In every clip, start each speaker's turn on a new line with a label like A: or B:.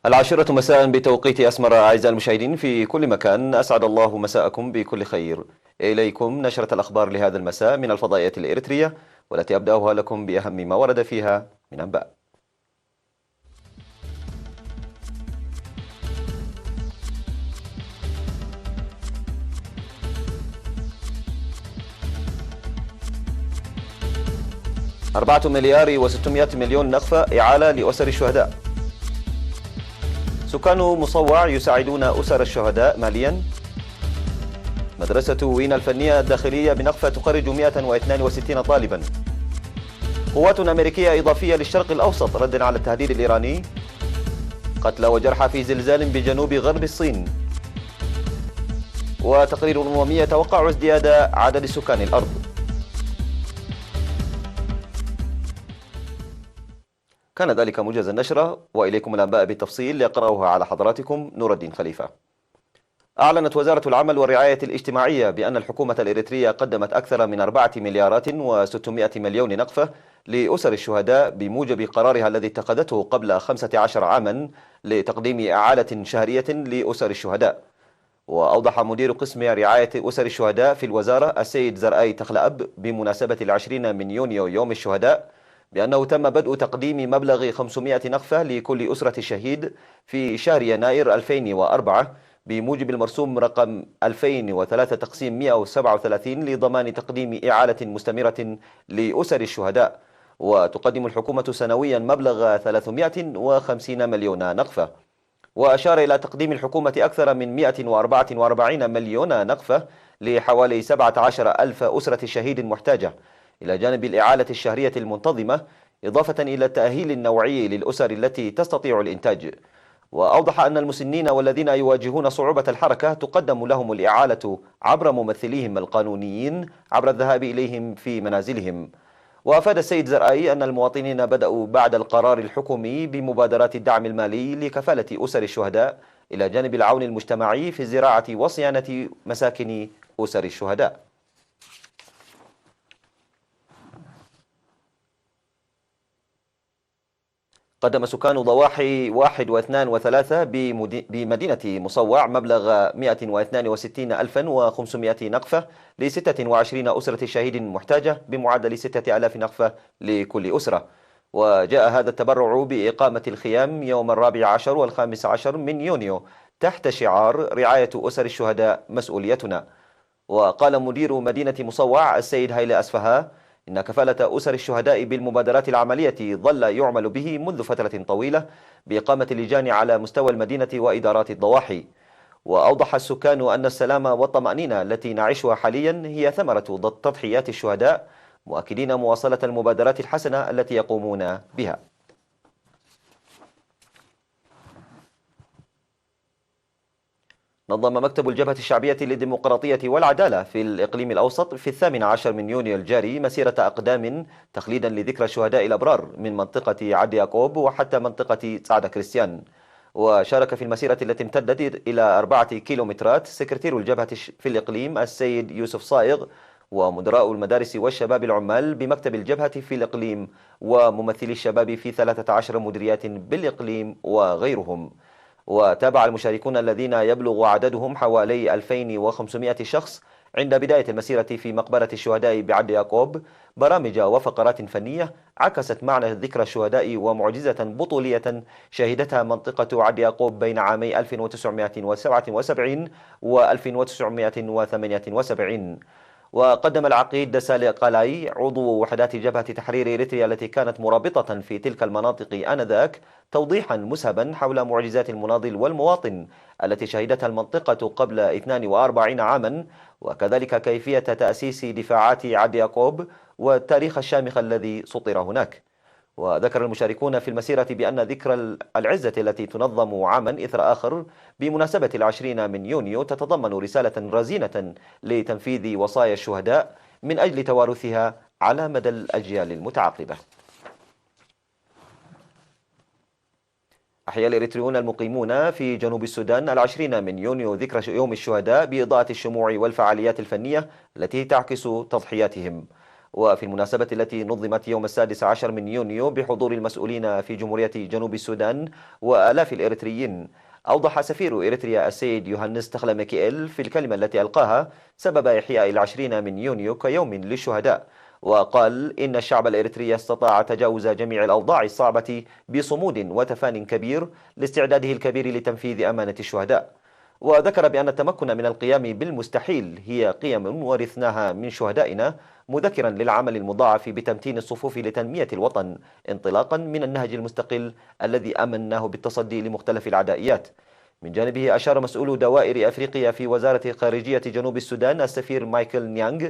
A: العاشرة مساء بتوقيت أسمر. أعزائي المشاهدين في كل مكان، أسعد الله مساءكم بكل خير. إليكم نشرة الأخبار لهذا المساء من الفضائية الإريترية، والتي أبدأها لكم بأهم ما ورد فيها من أنباء. $4,600,000,000 نقفة إعالة لأسر الشهداء. سكان مصوع يساعدون أسر الشهداء ماليا. مدرسة وينا الفنية الداخلية بنقفة تخرج 162 طالبا. قوات أمريكية إضافية للشرق الأوسط ردا على التهديد الإيراني. قتلى وجرحى في زلزال بجنوب غرب الصين. وتقرير أممي يتوقع ازدياد عدد سكان الأرض. كان ذلك موجز النشرة، وإليكم الأنباء بالتفصيل يقرأها على حضراتكم نور الدين خليفة. أعلنت وزارة العمل والرعاية الاجتماعية بأن الحكومة الإريترية قدمت أكثر من 4,600,000,000 نقفة لأسر الشهداء بموجب قرارها الذي اتخذته قبل 15 عاما لتقديم إعالة شهرية لأسر الشهداء. وأوضح مدير قسم رعاية أسر الشهداء في الوزارة السيد زرآي تخلأب بمناسبة 20 من يونيو يوم الشهداء بأنه تم بدء تقديم مبلغ 500 نقفة لكل أسرة شهيد في شهر يناير 2004 بموجب المرسوم رقم 2003 تقسيم 137 لضمان تقديم إعالة مستمرة لأسر الشهداء. وتقدم الحكومة سنويا مبلغ 350 مليون نقفة. وأشار إلى تقديم الحكومة أكثر من 144 مليون نقفة لحوالي 17,000 أسرة شهيد محتاجة، إلى جانب الإعالة الشهرية المنتظمة، إضافة إلى التأهيل النوعي للأسر التي تستطيع الإنتاج. وأوضح أن المسنين والذين يواجهون صعوبة الحركة تقدم لهم الإعالة عبر ممثليهم القانونيين عبر الذهاب إليهم في منازلهم. وأفاد السيد زرآي أن المواطنين بدأوا بعد القرار الحكومي بمبادرات الدعم المالي لكفالة أسر الشهداء، إلى جانب العون المجتمعي في الزراعة وصيانة مساكن أسر الشهداء. قدم سكان ضواحي 1 و2 و3 بمدينة مصوع مبلغ 162,500 نقفة ل 26 أسرة شهيد محتاجة بمعدل 6,000 نقفة لكل أسرة. وجاء هذا التبرع بإقامة الخيام يوم 14 و15 من يونيو تحت شعار رعاية أسر الشهداء مسؤوليتنا. وقال مدير مدينة مصوع السيد هيلي أسفها إن كفالة أسر الشهداء بالمبادرات العملية ظل يعمل به منذ فترة طويلة بإقامة اللجان على مستوى المدينة وإدارات الضواحي. وأوضح السكان أن السلام والطمأنينة التي نعيشها حاليا هي ثمرة تضحيات الشهداء، مؤكدين مواصلة المبادرات الحسنة التي يقومون بها. نظم مكتب الجبهة الشعبية للديمقراطية والعدالة في الإقليم الأوسط في 18 من يونيو الجاري مسيرة أقدام تخليدا لذكرى الشهداء الأبرار من منطقة عدي يعقوب وحتى منطقة سعدة كريستيان. وشارك في المسيرة التي امتدت إلى 4 كيلومترات سكرتير الجبهة في الإقليم السيد يوسف صائغ، ومدراء المدارس والشباب العمال بمكتب الجبهة في الإقليم، وممثلي الشباب في 13 مديريات بالإقليم وغيرهم. وتابع المشاركون الذين يبلغ عددهم حوالي 2,500 شخص عند بداية المسيرة في مقبرة الشهداء بعد يعقوب برامج وفقرات فنية عكست معنى ذكرى الشهداء ومعجزة بطولية شهدتها منطقة عد يعقوب بين عامي 1977 و 1978. وقدم العقيد دسالي قالاي عضو وحدات جبهة تحرير إريتريا التي كانت مرابطة في تلك المناطق آنذاك توضيحا مسهبا حول معجزات المناضل والمواطن التي شهدتها المنطقة قبل 42 عاما، وكذلك كيفية تأسيس دفاعات عد يعقوب والتاريخ الشامخ الذي سطر هناك. وذكر المشاركون في المسيرة بأن ذكرى العزة التي تنظم عاما إثر آخر بمناسبة 20 من يونيو تتضمن رسالة رزينة لتنفيذ وصايا الشهداء من أجل توارثها على مدى الأجيال المتعاقبة. أحيا الإريتريون المقيمون في جنوب السودان 20 من يونيو ذكرى يوم الشهداء بإضاءة الشموع والفعاليات الفنية التي تعكس تضحياتهم. وفي المناسبة التي نظمت يوم 16 من يونيو بحضور المسؤولين في جمهورية جنوب السودان وآلاف الإريتريين، أوضح سفير إريتريا السيد يوهانس تخلا ميكيل في الكلمة التي ألقاها سبب إحياء 20 من يونيو كيوم للشهداء، وقال إن الشعب الإريتري استطاع تجاوز جميع الأوضاع الصعبة بصمود وتفان كبير لاستعداده الكبير لتنفيذ أمانة الشهداء. وذكر بأن التمكن من القيام بالمستحيل هي قيم ورثناها من شهدائنا، مذكرا للعمل المضاعف بتمتين الصفوف لتنمية الوطن انطلاقا من النهج المستقل الذي أمناه بالتصدي لمختلف العدائيات. من جانبه أشار مسؤول دوائر أفريقيا في وزارة خارجية جنوب السودان السفير مايكل نيانغ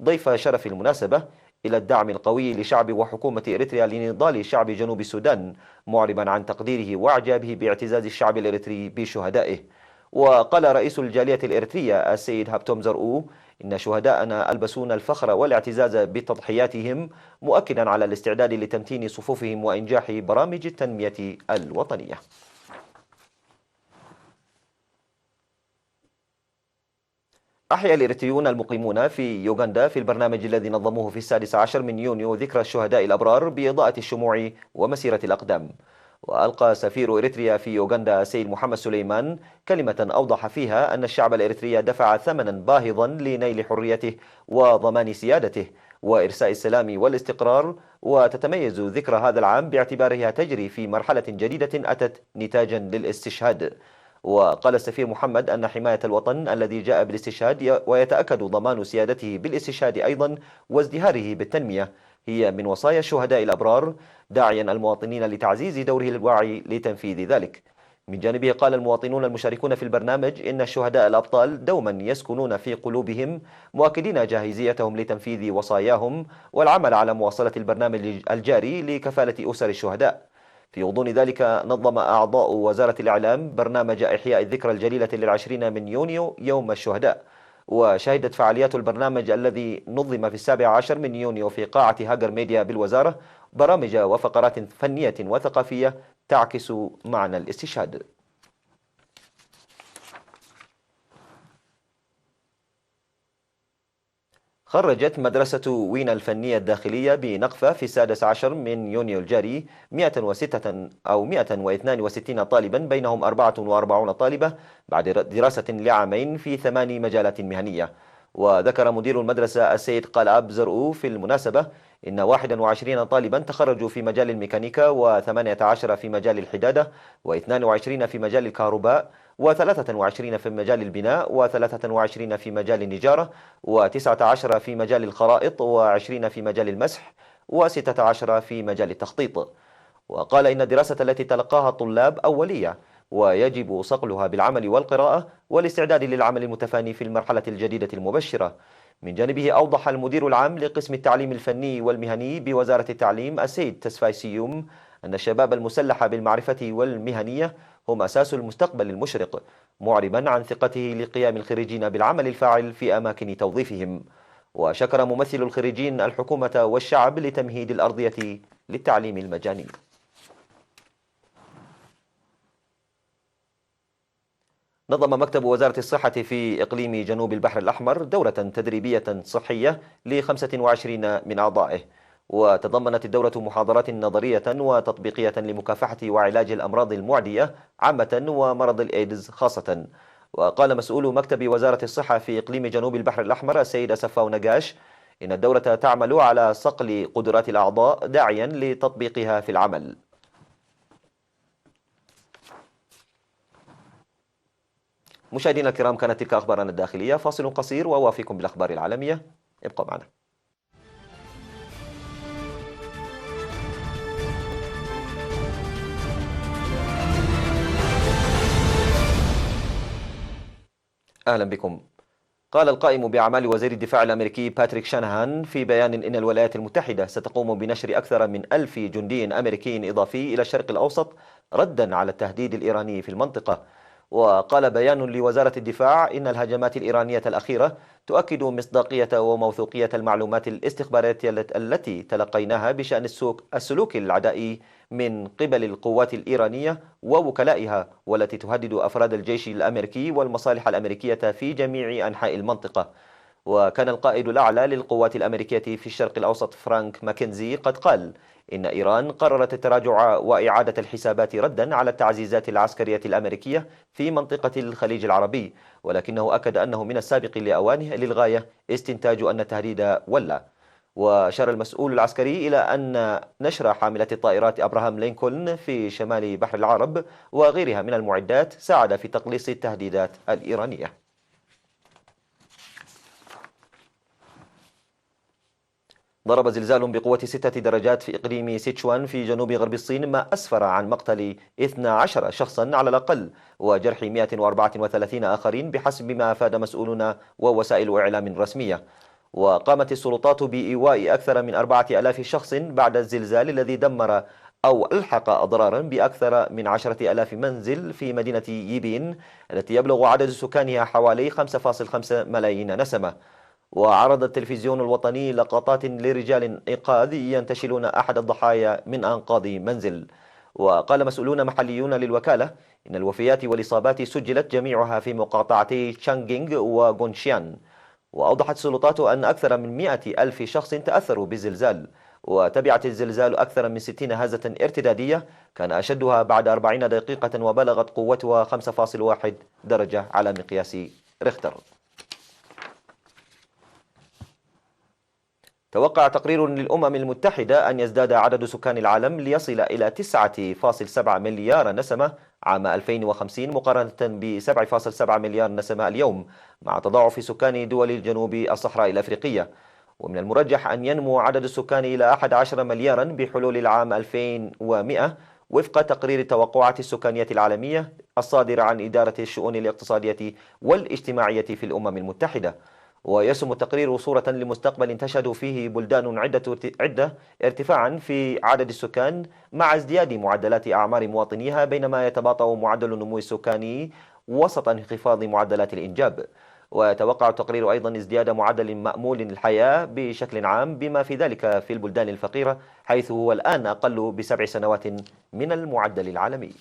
A: ضيف شرف المناسبة إلى الدعم القوي لشعب وحكومة إريتريا لنضال شعب جنوب السودان، معربا عن تقديره وإعجابه باعتزاز الشعب الإريتري بشهدائه. وقال رئيس الجالية الإريترية السيد هابتوم زرؤو إن شهداءنا ألبسون الفخر والاعتزاز بتضحياتهم، مؤكدا على الاستعداد لتمتين صفوفهم وإنجاح برامج التنمية الوطنية. أحيا الإريتريون المقيمون في يوغندا في البرنامج الذي نظموه في 16 من يونيو ذكرى الشهداء الأبرار بإضاءة الشموع ومسيرة الأقدام. وألقى سفير إريتريا في يوغندا السيد محمد سليمان كلمة أوضح فيها أن الشعب الإريتري دفع ثمنا باهظا لنيل حريته وضمان سيادته وإرساء السلام والاستقرار، وتتميز ذكرى هذا العام باعتبارها تجري في مرحلة جديدة أتت نتاجا للاستشهاد. وقال السفير محمد أن حماية الوطن الذي جاء بالاستشهاد ويتأكد ضمان سيادته بالاستشهاد أيضا وازدهاره بالتنمية هي من وصايا الشهداء الأبرار، داعيا المواطنين لتعزيز دوره الواعي لتنفيذ ذلك. من جانبه قال المواطنون المشاركون في البرنامج إن الشهداء الأبطال دوما يسكنون في قلوبهم، مؤكدين جاهزيتهم لتنفيذ وصاياهم والعمل على مواصلة البرنامج الجاري لكفالة أسر الشهداء. في غضون ذلك نظم أعضاء وزارة الإعلام برنامج إحياء الذكرى الجليلة 20 من يونيو يوم الشهداء. وشهدت فعاليات البرنامج الذي نظم في 17 من يونيو في قاعة هاجر ميديا بالوزارة برامج وفقرات فنية وثقافية تعكس معنى الاستشهاد. خرجت مدرسة وينا الفنية الداخلية بنقفة في 16 من يونيو الجاري 162 طالبا بينهم 44 طالبة بعد دراسة لعامين في 8 مجالات مهنية. وذكر مدير المدرسة السيد قلعب زرؤو في المناسبة إن 21 طالبا تخرجوا في مجال الميكانيكا و18 في مجال الحدادة و22 في مجال الكهرباء و23 في مجال البناء و23 في مجال النجارة و19 في مجال الخرائط و20 في مجال المسح و16 في مجال التخطيط. وقال إن الدراسة التي تلقاها الطلاب أولية ويجب صقلها بالعمل والقراءة والاستعداد للعمل المتفاني في المرحلة الجديدة المبشرة. من جانبه أوضح المدير العام لقسم التعليم الفني والمهني بوزارة التعليم السيد تسفاي سيوم أن الشباب المسلح بالمعرفة والمهنية هم أساس المستقبل المشرق، معربا عن ثقته لقيام الخريجين بالعمل الفاعل في أماكن توظيفهم. وشكر ممثل الخريجين الحكومة والشعب لتمهيد الأرضية للتعليم المجاني. نظم مكتب وزارة الصحة في إقليم جنوب البحر الأحمر دورة تدريبية صحية ل25 من أعضائه، وتضمنت الدورة محاضرات نظرية وتطبيقية لمكافحة وعلاج الأمراض المعدية عامة ومرض الإيدز خاصة. وقال مسؤول مكتب وزارة الصحة في إقليم جنوب البحر الأحمر السيد أسفاو نجاش إن الدورة تعمل على صقل قدرات الأعضاء داعيا لتطبيقها في العمل. مشاهدينا الكرام، كانت تلك أخبارنا الداخلية. فاصل قصير وأوافيكم بالأخبار العالمية، ابقوا معنا. أهلا بكم. قال القائم بأعمال وزير الدفاع الأمريكي باتريك شانهان في بيان إن الولايات المتحدة ستقوم بنشر أكثر من 1000 جندي أمريكي إضافي إلى الشرق الأوسط ردا على التهديد الإيراني في المنطقة. وقال بيان لوزارة الدفاع إن الهجمات الإيرانية الأخيرة تؤكد مصداقية وموثوقية المعلومات الاستخباراتية التي تلقيناها بشأن السلوك العدائي من قبل القوات الإيرانية ووكلائها، والتي تهدد أفراد الجيش الأمريكي والمصالح الأمريكية في جميع أنحاء المنطقة. وكان القائد الأعلى للقوات الأمريكية في الشرق الأوسط فرانك ماكنزي قد قال إن إيران قررت التراجع وإعادة الحسابات ردا على التعزيزات العسكرية الأمريكية في منطقة الخليج العربي، ولكنه أكد أنه من السابق لأوانه للغاية استنتاج أن التهديد ولى. وأشار المسؤول العسكري إلى أن نشر حاملة الطائرات أبراهام لينكولن في شمال بحر العرب وغيرها من المعدات ساعد في تقليص التهديدات الإيرانية. ضرب زلزال بقوة 6 درجات في إقليم سيتشوان في جنوب غرب الصين، ما أسفر عن مقتل 12 شخصا على الأقل وجرح 134 آخرين بحسب ما أفاد مسؤولون ووسائل إعلام رسمية. وقامت السلطات بإيواء أكثر من 4000 شخص بعد الزلزال الذي دمر أو ألحق أضرارا بأكثر من 10,000 منزل في مدينة يبين التي يبلغ عدد سكانها حوالي 5.5 ملايين نسمة. وعرض التلفزيون الوطني لقطات لرجال إنقاذ ينتشلون أحد الضحايا من أنقاض منزل. وقال مسؤولون محليون للوكالة إن الوفيات والإصابات سجلت جميعها في مقاطعتي تشانغينغ وغونشيان. وأوضحت السلطات أن أكثر من 100,000 شخص تأثروا بالزلزال. وتبعت الزلزال أكثر من 60 هزة ارتدادية كان أشدها بعد 40 دقيقة وبلغت قوتها 5.1 درجة على مقياس ريختر. توقع تقرير للأمم المتحدة أن يزداد عدد سكان العالم ليصل إلى 9.7 مليار نسمة عام 2050 مقارنة ب 7.7 مليار نسمة اليوم، مع تضاعف سكان دول جنوب الصحراء الأفريقية. ومن المرجح أن ينمو عدد السكان إلى 11 مليارا بحلول العام 2100 وفق تقرير التوقعات السكانية العالمية الصادر عن إدارة الشؤون الاقتصادية والاجتماعية في الأمم المتحدة. ويرسم التقرير صورة لمستقبل تشهد فيه بلدان عدة ارتفاعا في عدد السكان مع ازدياد معدلات أعمار مواطنيها، بينما يتباطأ معدل النمو السكاني وسط انخفاض معدلات الإنجاب. ويتوقع التقرير أيضا ازدياد معدل مأمول الحياة بشكل عام، بما في ذلك في البلدان الفقيرة، حيث هو الآن أقل ب7 سنوات من المعدل العالمي.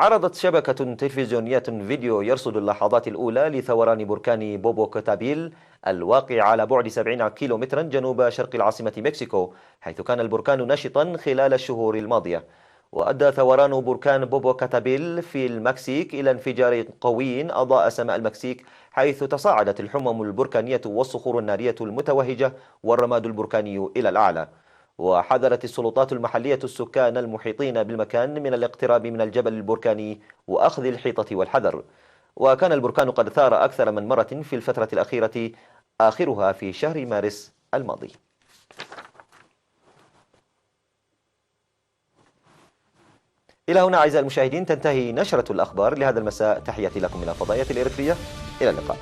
A: عرضت شبكة تلفزيونية فيديو يرصد اللحظات الأولى لثوران بركان بوبوكاتابيل الواقع على بعد 70 كيلومترا جنوب شرق العاصمة مكسيكو، حيث كان البركان نشطا خلال الشهور الماضية. وأدى ثوران بركان بوبوكاتابيل في المكسيك إلى انفجار قوي أضاء سماء المكسيك، حيث تصاعدت الحمم البركانية والصخور النارية المتوهجة والرماد البركاني إلى الأعلى. وحذرت السلطات المحلية السكان المحيطين بالمكان من الاقتراب من الجبل البركاني وأخذ الحيطة والحذر. وكان البركان قد ثار أكثر من مرة في الفترة الأخيرة، آخرها في شهر مارس الماضي. إلى هنا أعزائي المشاهدين تنتهي نشرة الأخبار لهذا المساء. تحياتي لكم من الفضائية الإريترية، إلى اللقاء.